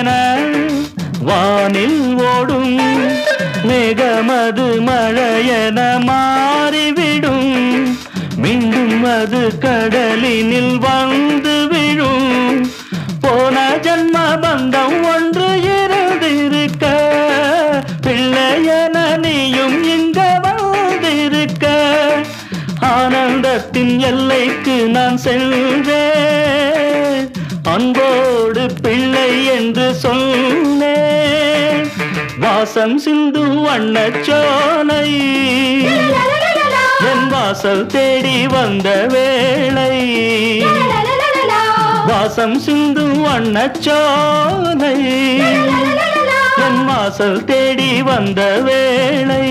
என வானில் ஓடும் மேகமது மழையென மாறிவிடும் மீண்டும் அது கடலினில் வந்து விழும் போன ஜன்ம பந்தம் ஒன்று இருந்திருக்க பிள்ளையென நீயும் இங்க வந்திருக்க ஆனந்தத்தின் எல்லைக்கு நான் சென்றேன் அன்போடு பிள்ளை என்று சொன்னேன் வாசம் சிந்து வண்ணச்சோலை என் வாசல் தேடி வந்த வேளை வாசம் சிந்து வண்ணச்சோலை என் வாசல் தேடி வந்த வேளை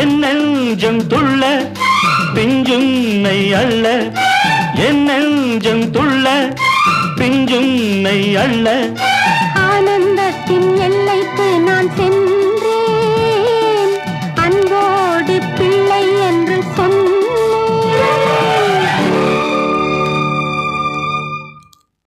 என் நெஞ்சம் துள்ள பிஞ்சுன்னை அள்ள என் நெஞ்சம் துள்ள பிஞ்சுன்னை அள்ள ஆனந்த